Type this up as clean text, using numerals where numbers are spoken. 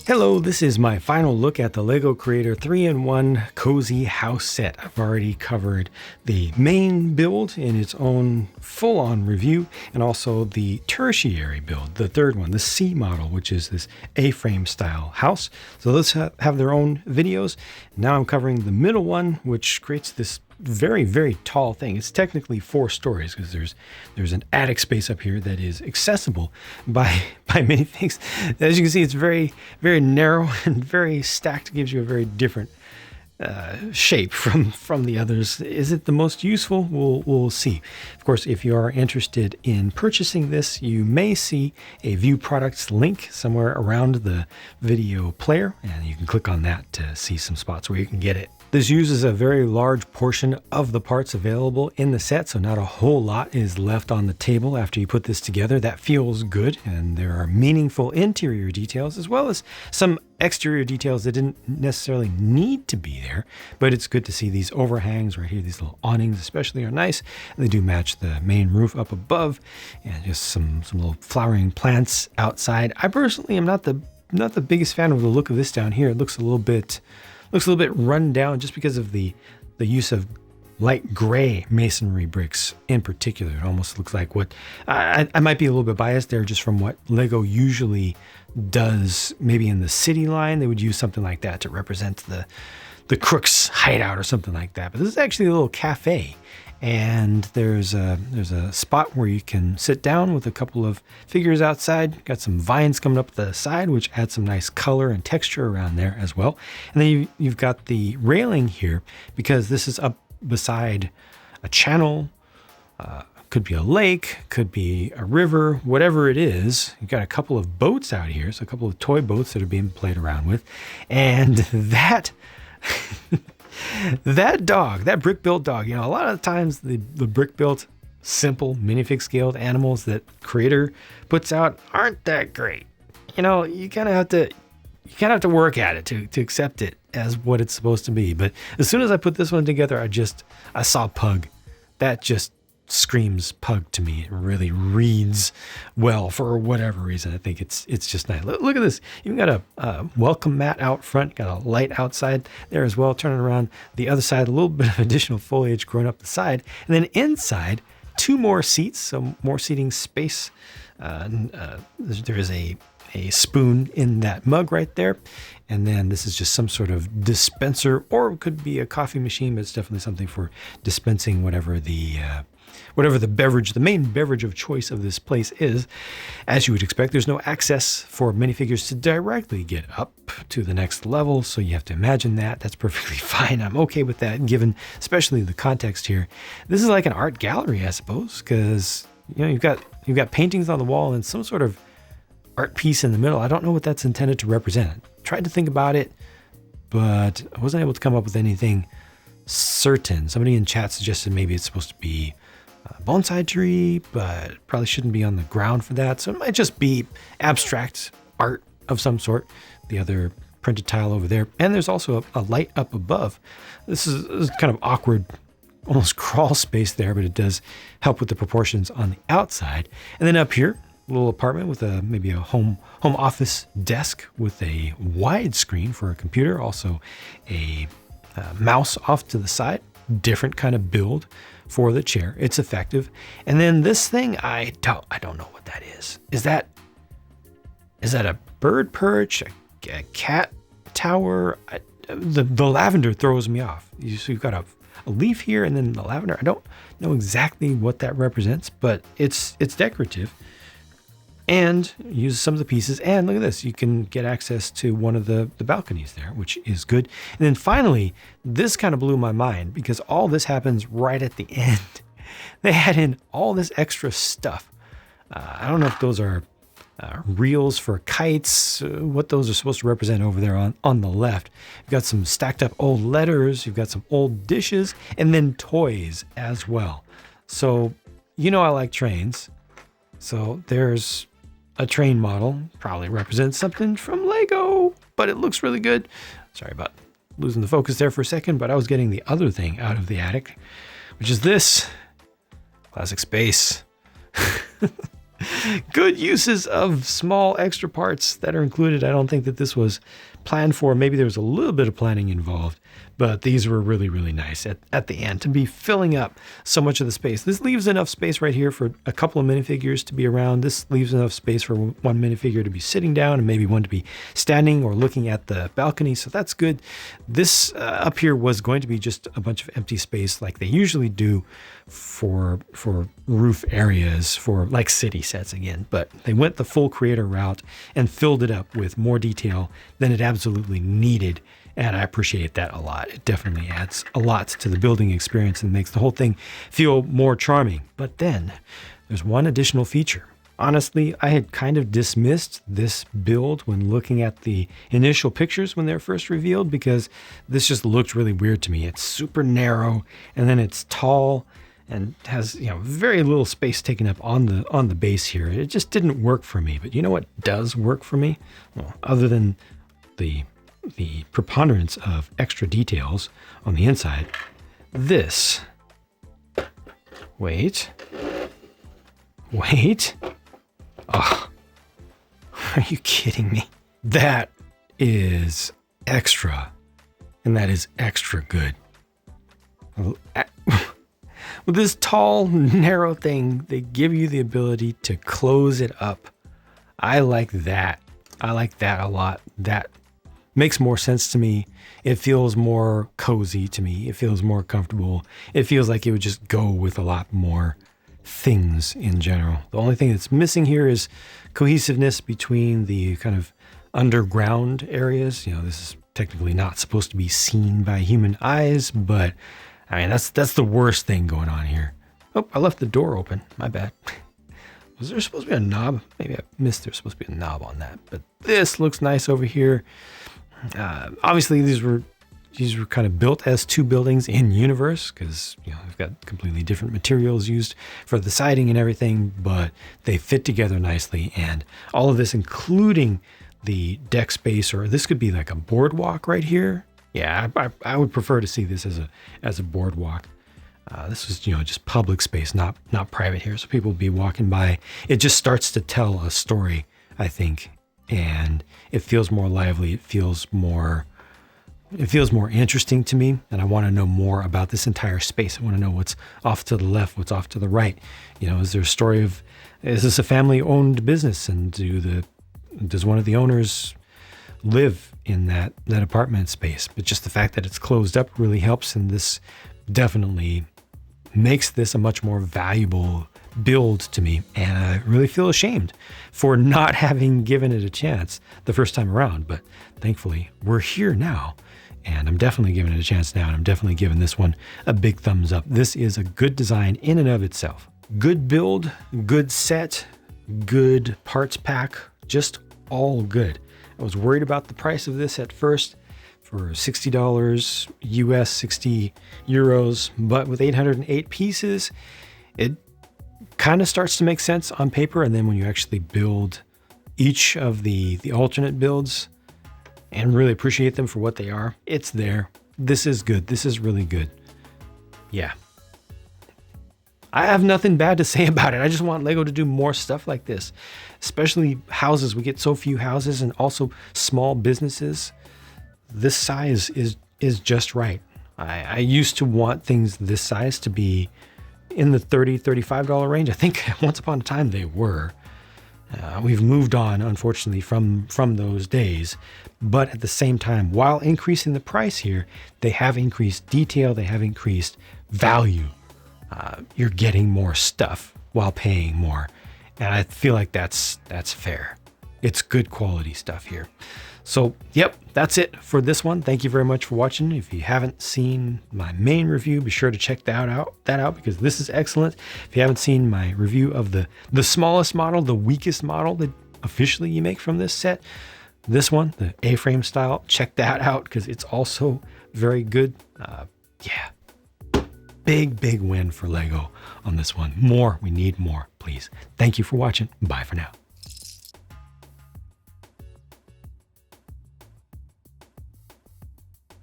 Hello, this is my final look at the LEGO Creator 3-in-1 Cozy House Set. I've already covered the main build in its own full-on review, and also the tertiary build, the third one, the C model, which is this A-frame style house. So those have their own videos. Now I'm covering the middle one, which creates this very, very tall thing. It's technically 4 stories because there's an attic space up here that is accessible by many things. As you can see, it's very, very narrow and very stacked. It gives you a very different shape from the others. Is it the most useful? We'll see. Of course, if you are interested in purchasing this, you may see a view products link somewhere around the video player, and you can click on that to see some spots where you can get it. This uses a very large portion of the parts available in the set, so not a whole lot is left on the table after you put this together. That feels good, and there are meaningful interior details as well as some exterior details that didn't necessarily need to be there, but it's good to see these overhangs right here. These little awnings especially are nice. They do match the main roof up above, and just some little flowering plants outside. I personally am not the biggest fan of the look of this down here. It looks a little bit run down just because of the use of light gray masonry bricks in particular. It almost looks like what I might be a little bit biased there just from what LEGO usually does. Maybe in the city line, they would use something like that to represent the crook's hideout or something like that. But this is actually a little cafe. And there's a spot where you can sit down with a couple of figures outside. Got some vines coming up the side, which adds some nice color and texture around there as well. And then you've got the railing here because this is up beside a channel. Could be a lake, could be a river, whatever it is. You've got a couple of boats out here, so a couple of toy boats that are being played around with. And that... that dog, that brick-built dog, you know, a lot of times the brick-built, simple, minifig scaled animals that Creator puts out aren't that great. You know, you kind of have to work at it to accept it as what it's supposed to be. But as soon as I put this one together, I saw Pug. That just screams Pug to me. It really reads well for whatever reason. I think it's just nice. Look at this. You've got a welcome mat out front, got a light outside there as well. Turning around the other side, a little bit of additional foliage growing up the side. And then inside, 2 more seats, so more seating space. There is a spoon in that mug right there. And then this is just some sort of dispenser, or it could be a coffee machine, but it's definitely something for dispensing whatever the beverage, the main beverage of choice of this place is. As you would expect, there's no access for minifigures to directly get up to the next level, so you have to imagine that. That's perfectly fine. I'm okay with that, given especially the context here. This is like an art gallery, I suppose, because you know you've got paintings on the wall and some sort of art piece in the middle. I don't know what that's intended to represent. I tried to think about it, but I wasn't able to come up with anything certain. Somebody in chat suggested maybe it's supposed to be a bonsai tree, but probably shouldn't be on the ground for that. So it might just be abstract art of some sort. The other printed tile over there. And there's also a light up above. This is kind of awkward, almost crawl space there, but it does help with the proportions on the outside. And then up here, a little apartment with maybe a home office desk with a wide screen for a computer. Also a mouse off to the side. Different kind of build for the chair. It's effective. And then this thing, I don't know what that is. Is that a bird perch, a cat tower? The lavender throws me off. So you've got a leaf here and then the lavender. I don't know exactly what that represents, but it's decorative. And use some of the pieces. And look at this, you can get access to one of the balconies there, which is good. And then finally, this kind of blew my mind because all this happens right at the end. They add in all this extra stuff. I don't know if those are reels for kites, what those are supposed to represent over there on the left. You've got some stacked up old letters, you've got some old dishes, and then toys as well. So, you know I like trains. So there's a train model, probably represents something from LEGO, but it looks really good. Sorry about losing the focus there for a second, but I was getting the other thing out of the attic, which is this classic space. Good uses of small extra parts that are included. I don't think that this was planned for. Maybe there was a little bit of planning involved, but these were really, really nice at the end to be filling up so much of the space. This leaves enough space right here for a couple of minifigures to be around. This leaves enough space for one minifigure to be sitting down and maybe one to be standing or looking at the balcony. So that's good. This up here was going to be just a bunch of empty space like they usually do for roof areas for like city sets again, but they went the full creator route and filled it up with more detail than it absolutely needed. And I appreciate that a lot. It definitely adds a lot to the building experience and makes the whole thing feel more charming. But then there's one additional feature. Honestly, I had kind of dismissed this build when looking at the initial pictures when they were first revealed, because this just looked really weird to me. It's super narrow and then it's tall and has, very little space taken up on the base here. It just didn't work for me. But you know what does work for me? Well, other than the preponderance of extra details on the inside, this. Wait. Oh, are you kidding me? That is extra, and that is extra good. With this tall, narrow thing, they give you the ability to close it up. I like that. I like that a lot. That makes more sense to me. It feels more cozy to me. It feels more comfortable. It feels like it would just go with a lot more things in general. The only thing that's missing here is cohesiveness between the kind of underground areas. This is technically not supposed to be seen by human eyes, but I mean, that's the worst thing going on here. Oh, I left the door open. My bad. Was there supposed to be a knob? Maybe I missed there's supposed to be a knob on that. But this looks nice over here. Obviously, these were kind of built as two buildings in universe because we've got completely different materials used for the siding and everything, but they fit together nicely. And all of this, including the deck space, or this could be like a boardwalk right here. Yeah, I would prefer to see this as a boardwalk. This is just public space, not private here. So people will be walking by. It just starts to tell a story, I think, and it feels more lively. It feels more interesting to me, and I want to know more about this entire space. I want to know what's off to the left, what's off to the right. Is there a story of, is this a family-owned business, and does one of the owners live in that apartment space? But just the fact that it's closed up really helps, and this definitely makes this a much more valuable build to me. And I really feel ashamed for not having given it a chance the first time around, but thankfully we're here now, and I'm definitely giving it a chance now, and I'm definitely giving this one a big thumbs up. This is a good design in and of itself. Good build, good set, good parts pack, just all good. I was worried about the price of this at first, for $60 US, 60 euros, but with 808 pieces, it kind of starts to make sense on paper. And then when you actually build each of the alternate builds and really appreciate them for what they are, it's there. This is good. This is really good. Yeah. I have nothing bad to say about it. I just want Lego to do more stuff like this, especially houses. We get so few houses, and also small businesses. This size is just right. I used to want things this size to be in the $30, $35 range. I think once upon a time they were. We've moved on, unfortunately, from those days. But at the same time, while increasing the price here, they have increased detail, they have increased value. You're getting more stuff while paying more. And I feel like that's fair. It's good quality stuff here. So, yep, that's it for this one. Thank you very much for watching. If you haven't seen my main review, be sure to check that out because this is excellent. If you haven't seen my review of the smallest model, the weakest model that officially you make from this set, this one, the A-frame style, check that out because it's also very good. Yeah, big win for Lego on this one. We need more, please. Thank you for watching. Bye for now.